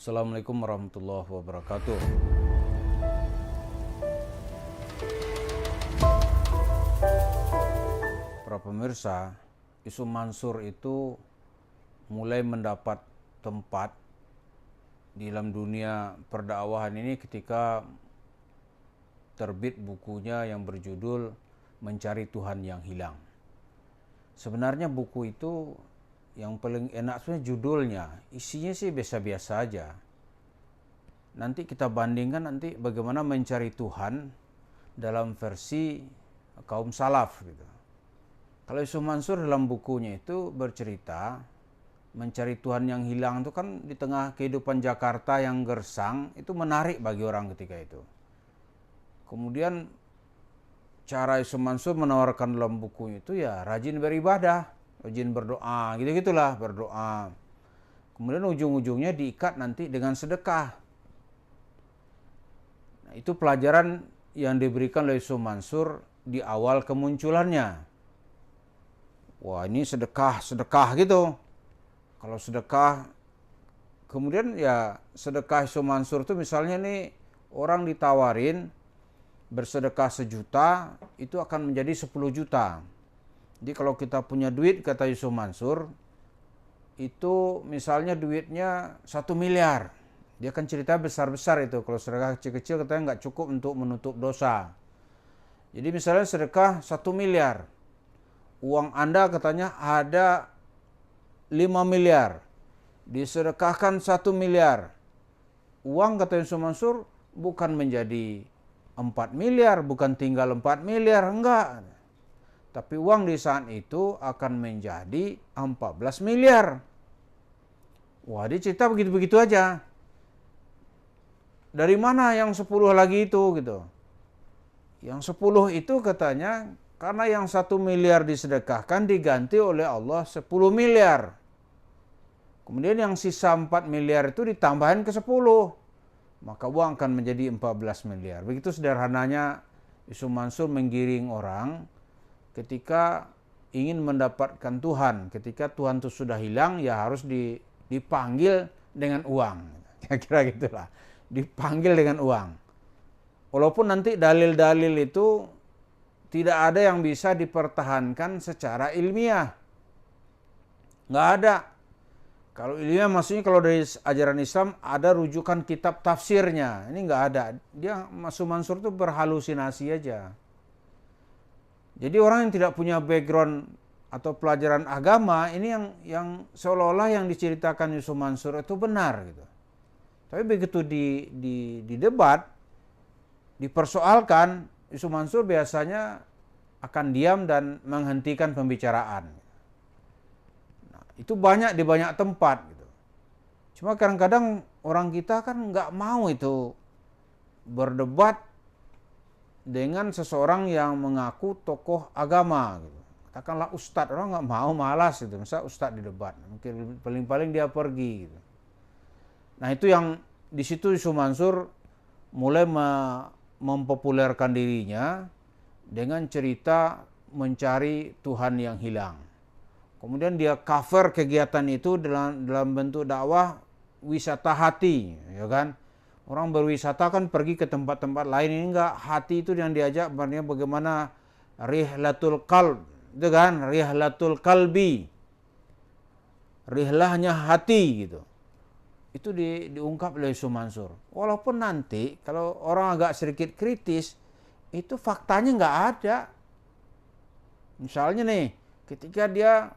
Assalamualaikum warahmatullahi wabarakatuh. Para pemirsa, isu Mansur itu mulai mendapat tempat di dalam dunia perdakwahan ini ketika terbit bukunya yang berjudul Mencari Tuhan yang Hilang. Sebenarnya buku itu yang paling enak sebenarnya judulnya, isinya sih biasa-biasa aja. Nanti kita bandingkan nanti bagaimana mencari Tuhan dalam versi kaum salaf gitu. Kalau Yusuf Mansur dalam bukunya itu bercerita mencari Tuhan yang hilang itu kan di tengah kehidupan Jakarta yang gersang, itu menarik bagi orang ketika itu. Kemudian cara Yusuf Mansur menawarkan dalam bukunya itu ya rajin beribadah, rajin berdoa, gitu-gitulah berdoa. Kemudian ujung-ujungnya diikat nanti dengan sedekah. Nah, itu pelajaran yang diberikan oleh Yusuf Mansur di awal kemunculannya. Wah, ini sedekah gitu. Kalau sedekah, kemudian ya sedekah Yusuf Mansur itu misalnya nih orang ditawarin bersedekah 1 juta, itu akan menjadi 10 juta. Jadi kalau kita punya duit, kata Yusuf Mansur, itu misalnya duitnya 1 miliar. Dia akan cerita besar-besar itu. Kalau sedekah kecil-kecil katanya nggak cukup untuk menutup dosa. Jadi misalnya sedekah 1 miliar. Uang Anda katanya ada 5 miliar. Disedekahkan 1 miliar. Uang kata Yusuf Mansur bukan menjadi 4 miliar, bukan tinggal 4 miliar, enggak. Tapi uang di saat itu akan menjadi 14 miliar. Wah, dia cerita begitu-begitu aja. Dari mana yang 10 lagi itu gitu. Yang 10 itu katanya karena yang 1 miliar disedekahkan diganti oleh Allah 10 miliar. Kemudian yang sisa 4 miliar itu ditambahin ke 10. Maka uang akan menjadi 14 miliar. Begitu sederhananya Yusuf Mansur menggiring orang ketika ingin mendapatkan Tuhan. Ketika Tuhan itu sudah hilang, ya harus dipanggil dengan uang. Kira-kira gitulah. Dipanggil dengan uang. Walaupun nanti dalil-dalil itu tidak ada yang bisa dipertahankan secara ilmiah. Nggak ada. Kalau ilmiah maksudnya kalau dari ajaran Islam ada rujukan kitab tafsirnya. Ini nggak ada. Dia Yusuf Mansur itu berhalusinasi aja. Jadi orang yang tidak punya background atau pelajaran agama ini yang seolah-olah yang diceritakan Yusuf Mansur itu benar gitu. Tapi begitu di debat dipersoalkan, Yusuf Mansur biasanya akan diam dan menghentikan pembicaraan. Nah, itu banyak di banyak tempat gitu. Cuma kadang-kadang orang kita kan nggak mau itu berdebat dengan seseorang yang mengaku tokoh agama gitu. Katakanlah ustadz, orang nggak mau, malas gitu. Masa ustadz di debat, mungkin paling-paling dia pergi gitu. Nah, itu yang di situ Yusuf Mansur mulai mempopulerkan dirinya dengan cerita mencari Tuhan yang hilang. Kemudian dia cover kegiatan itu dalam bentuk dakwah wisata hati, ya kan? Orang berwisata kan pergi ke tempat-tempat lain, ini enggak, hati itu yang diajak bagaimana rihlatul qalb, itu kan, rihlatul qalbi. Rihlahnya hati gitu. Itu diungkap oleh Yusuf Mansur. Walaupun nanti kalau orang agak sedikit kritis, itu faktanya nggak ada. Misalnya nih, ketika dia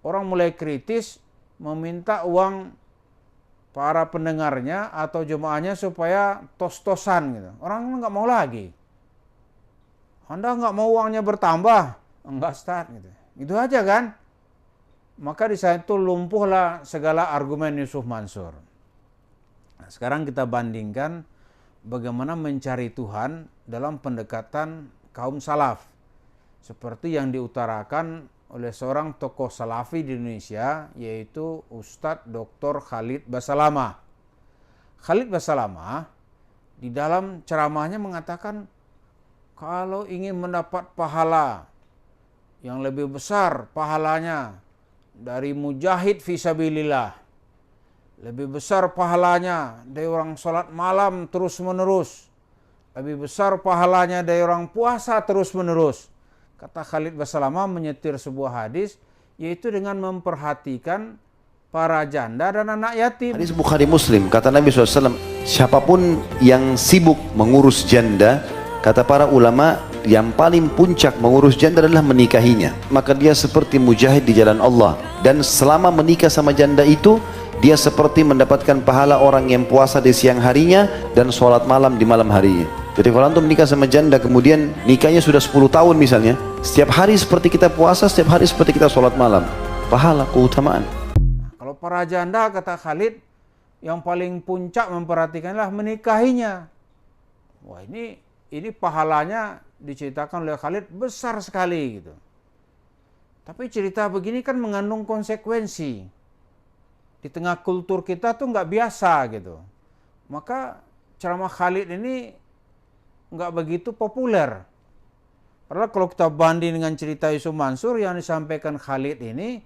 orang mulai kritis meminta uang para pendengarnya atau jemaahnya supaya tos-tosan gitu. Orang nggak mau lagi. Anda nggak mau uangnya bertambah? Enggak, Ustaz gitu. Itu aja kan? Maka di saat itu lumpuhlah segala argumen Yusuf Mansur. Nah, sekarang kita bandingkan bagaimana mencari Tuhan dalam pendekatan kaum salaf. Seperti yang diutarakan oleh seorang tokoh salafi di Indonesia, yaitu Ustadz Dr. Khalid Basalamah. Khalid Basalamah di dalam ceramahnya mengatakan kalau ingin mendapat pahala yang lebih besar pahalanya dari mujahid fisabilillah, lebih besar pahalanya dari orang sholat malam terus menerus, lebih besar pahalanya dari orang puasa terus menerus. Kata Khalid Basalamah menyetir sebuah hadis, yaitu dengan memperhatikan para janda dan anak yatim. Hadis Bukhari Muslim, kata Nabi SAW, siapapun yang sibuk mengurus janda, kata para ulama, yang paling puncak mengurus janda adalah menikahinya. Maka dia seperti mujahid di jalan Allah. Dan selama menikah sama janda itu, dia seperti mendapatkan pahala orang yang puasa di siang harinya dan sholat malam di malam harinya. Jadi kalau antum menikah sama janda, kemudian nikahnya sudah 10 tahun misalnya, setiap hari seperti kita puasa, setiap hari seperti kita sholat malam. Pahala, keutamaan. Kalau para janda, kata Khalid, yang paling puncak memperhatikanlah menikahinya. Wah, ini pahalanya diceritakan oleh Khalid besar sekali gitu. Tapi cerita begini kan mengandung konsekuensi. Di tengah kultur kita tuh nggak biasa gitu. Maka ceramah Khalid ini nggak begitu populer. Padahal kalau kita banding dengan cerita Yusuf Mansur yang disampaikan Khalid ini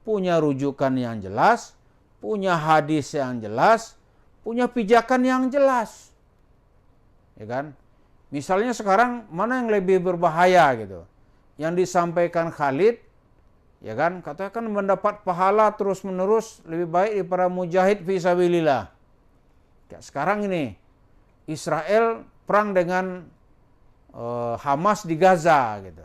punya rujukan yang jelas, punya hadis yang jelas, punya pijakan yang jelas. Ya kan? Misalnya sekarang mana yang lebih berbahaya gitu? Yang disampaikan Khalid, ya kan, katakan mendapat pahala terus-menerus lebih baik daripada mujahid fi sabilillah. Ya, sekarang ini Israel perang dengan Hamas di Gaza gitu.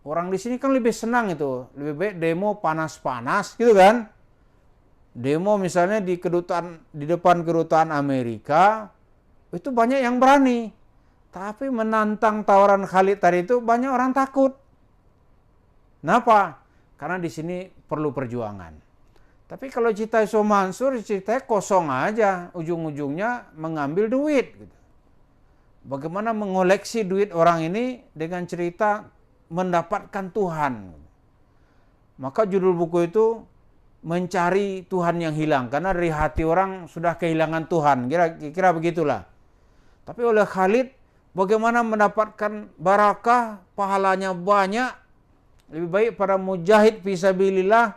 Orang di sini kan lebih senang itu, lebih baik demo panas-panas gitu kan. Demo misalnya di depan kedutaan Amerika, itu banyak yang berani. Tapi menantang tawaran Khalid tadi itu banyak orang takut. Kenapa? Karena di sini perlu perjuangan. Tapi kalau cerita Yusuf Mansur, ceritanya kosong aja, ujung-ujungnya mengambil duit gitu. Bagaimana mengoleksi duit orang ini dengan cerita mendapatkan Tuhan. Maka judul buku itu mencari Tuhan yang hilang, karena dari hati orang sudah kehilangan Tuhan, kira-kira begitulah. Tapi oleh Khalid, bagaimana mendapatkan barakah, pahalanya banyak, lebih baik para mujahid fisabilillah,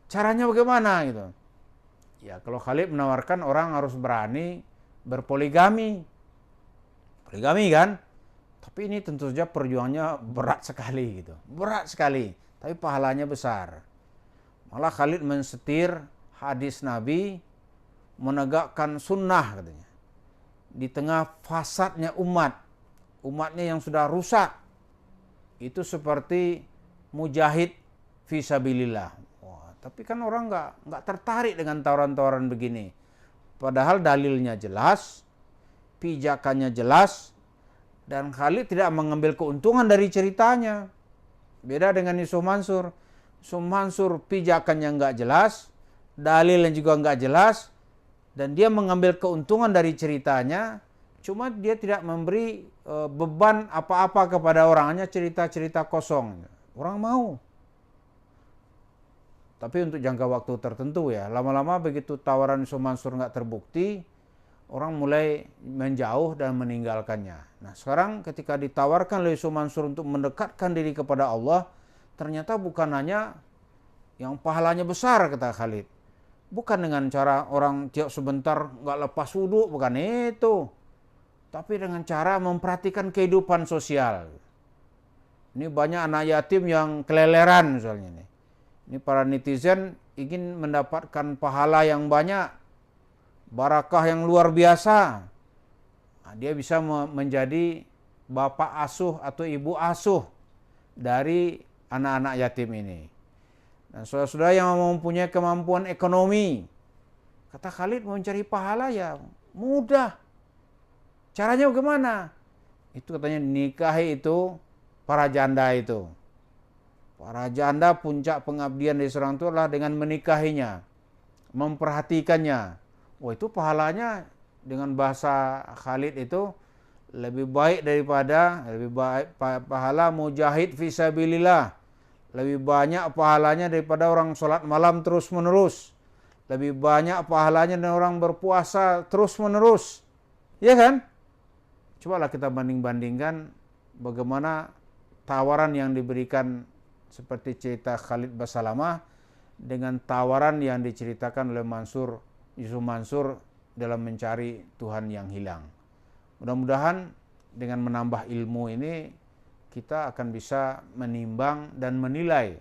caranya bagaimana gitu. Ya kalau Khalid menawarkan orang harus berani berpoligami. Poligami kan? Tapi ini tentu saja perjuangannya berat sekali gitu. Berat sekali, tapi pahalanya besar. Malah Khalid mensetir hadis Nabi, menegakkan sunnah katanya. Di tengah fasadnya umatnya yang sudah rusak, itu seperti mujahid fisabilillah. Wah, tapi kan orang nggak tertarik dengan tawaran-tawaran begini. Padahal dalilnya jelas, pijakannya jelas, dan Khalid tidak mengambil keuntungan dari ceritanya. Beda dengan Yusuf Mansur. Yusuf Mansur pijakannya nggak jelas, dalilnya juga nggak jelas, dan dia mengambil keuntungan dari ceritanya. Cuma dia tidak memberi beban apa-apa kepada orang, hanya cerita-cerita kosong. Orang mau. Tapi untuk jangka waktu tertentu ya. Lama-lama begitu tawaran Yusuf Mansur nggak terbukti, orang mulai menjauh dan meninggalkannya. Nah sekarang ketika ditawarkan oleh Yusuf Mansur untuk mendekatkan diri kepada Allah, ternyata bukan hanya yang pahalanya besar, kata Khalid. Bukan dengan cara orang tiap sebentar nggak lepas wudhu, bukan itu. Tapi dengan cara memperhatikan kehidupan sosial. Ini banyak anak yatim yang keleleran misalnya. Ini para netizen ingin mendapatkan pahala yang banyak, barakah yang luar biasa. Nah, dia bisa menjadi bapak asuh atau ibu asuh dari anak-anak yatim ini. Dan saudara-saudara yang mempunyai kemampuan ekonomi, kata Khalid, mau mencari pahala ya mudah. Caranya bagaimana? Itu katanya nikahi itu para janda itu. Para janda puncak pengabdian dari seorang itu adalah dengan menikahinya, memperhatikannya. Wah itu pahalanya dengan bahasa Khalid itu lebih baik pahala mujahid fisabilillah. Lebih banyak pahalanya daripada orang sholat malam terus menerus. Lebih banyak pahalanya dari orang berpuasa terus menerus. Ya kan? Cobalah kita banding-bandingkan bagaimana tawaran yang diberikan seperti cerita Khalid Basalamah dengan tawaran yang diceritakan oleh Mansur Yusuf Mansur dalam mencari Tuhan yang hilang. Mudah-mudahan dengan menambah ilmu ini kita akan bisa menimbang dan menilai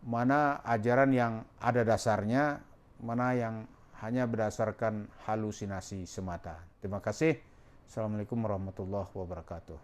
mana ajaran yang ada dasarnya, mana yang hanya berdasarkan halusinasi semata. Terima kasih. Assalamualaikum warahmatullahi wabarakatuh.